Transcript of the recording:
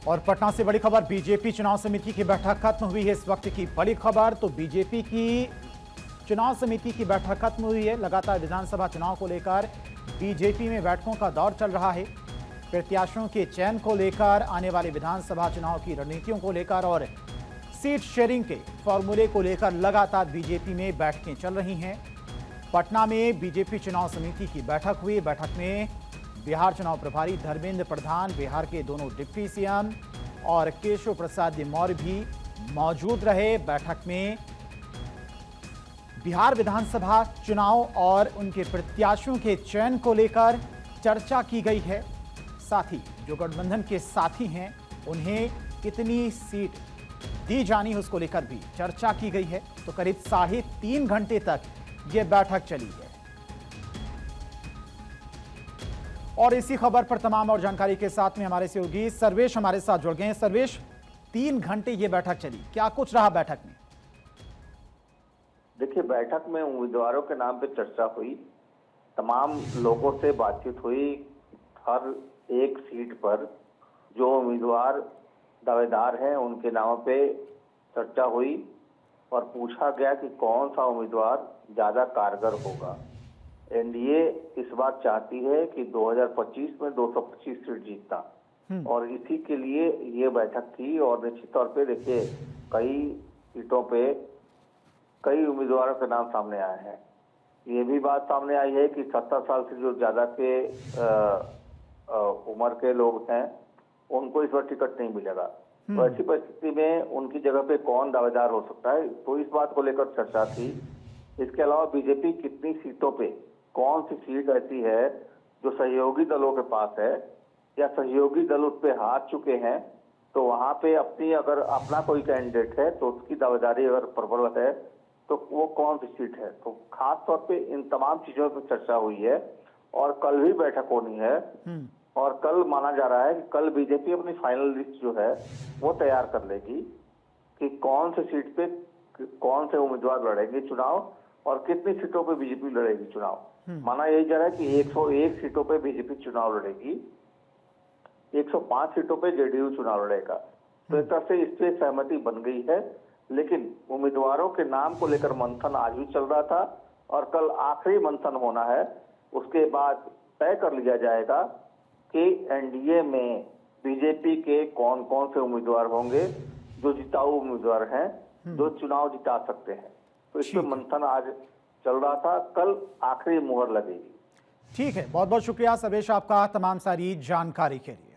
और पटना से बड़ी खबर, बीजेपी चुनाव समिति की बैठक खत्म हुई है। इस वक्त की बड़ी खबर तो बीजेपी की चुनाव समिति की बैठक खत्म हुई है। लगातार विधानसभा चुनाव को लेकर बीजेपी में बैठकों का दौर चल रहा है। प्रत्याशियों के चयन को लेकर, आने वाले विधानसभा चुनाव की रणनीतियों को लेकर और सीट शेयरिंग के फॉर्मूले को लेकर लगातार बीजेपी में बैठकें चल रही हैं। पटना में बीजेपी चुनाव समिति की बैठक हुई। बैठक में बिहार चुनाव प्रभारी धर्मेंद्र प्रधान, बिहार के दोनों डिप्टी सीएम और केशव प्रसाद मौर्य भी मौजूद रहे। बैठक में बिहार विधानसभा चुनाव और उनके प्रत्याशियों के चयन को लेकर चर्चा की गई है। साथ ही जो गठबंधन के साथी हैं उन्हें कितनी सीट दी जानी है उसको लेकर भी चर्चा की गई है। तो करीब 3.5 घंटे तक यह बैठक चली है। और इसी खबर पर तमाम और जानकारी के साथ में हमारे सहयोगी सर्वेश हमारे साथ जुड़ गए हैं। सर्वेश, 3 घंटे ये बैठक चली, क्या कुछ रहा बैठक में? देखिए, बैठक में उम्मीदवारों के नाम पे चर्चा हुई, तमाम लोगों से बातचीत हुई। हर एक सीट पर जो उम्मीदवार दावेदार हैं उनके नामों पे चर्चा हुई और पूछा गया कि कौन सा उम्मीदवार ज्यादा कारगर होगा। एनडीए इस बार चाहती है कि 2025 में 225 सीट जीतना और इसी के लिए ये बैठक थी। और निश्चित तौर पे देखिए, कई सीटों पे कई उम्मीदवारों के नाम सामने आए हैं। ये भी बात सामने आई है कि 70 साल से जो ज्यादा के उम्र के लोग हैं उनको इस बार टिकट नहीं मिलेगा। तो ऐसी परिस्थिति में उनकी जगह पे कौन दावेदार हो सकता है, तो इस बात को लेकर चर्चा थी। इसके अलावा बीजेपी कितनी सीटों पे, कौन सी सीट ऐसी है जो सहयोगी दलों के पास है या सहयोगी दल उस पे हार चुके हैं, तो वहां पे अपनी अगर अपना कोई कैंडिडेट है तो उसकी दावेदारी अगर प्रबल है तो वो कौन सी सीट है। तो खास तौर पे इन तमाम चीजों पर चर्चा हुई है और कल भी बैठक होनी है। और कल माना जा रहा है कि कल बीजेपी अपनी फाइनल लिस्ट जो है वो तैयार कर लेगी कि कौन से सीट पे कौन से उम्मीदवार लड़ेंगे चुनाव और कितनी सीटों पे बीजेपी लड़ेगी चुनाव। माना यही जा रहा है कि 101 सीटों पे बीजेपी चुनाव लड़ेगी, 105 सीटों पे जेडीयू चुनाव लड़ेगा। तो एक तरह से इस पे सहमति बन गई है, लेकिन उम्मीदवारों के नाम को लेकर मंथन आज भी चल रहा था और कल आखिरी मंथन होना है। उसके बाद तय कर लिया जाएगा कि एनडीए में बीजेपी के कौन कौन से उम्मीदवार होंगे जो जिताऊ उम्मीदवार हैं, जो चुनाव जिता सकते हैं। तो इस पर मंथन आज चल रहा था, कल आखिरी मुहर लगेगी। ठीक है, बहुत बहुत शुक्रिया सर्वेश आपका तमाम सारी जानकारी के लिए।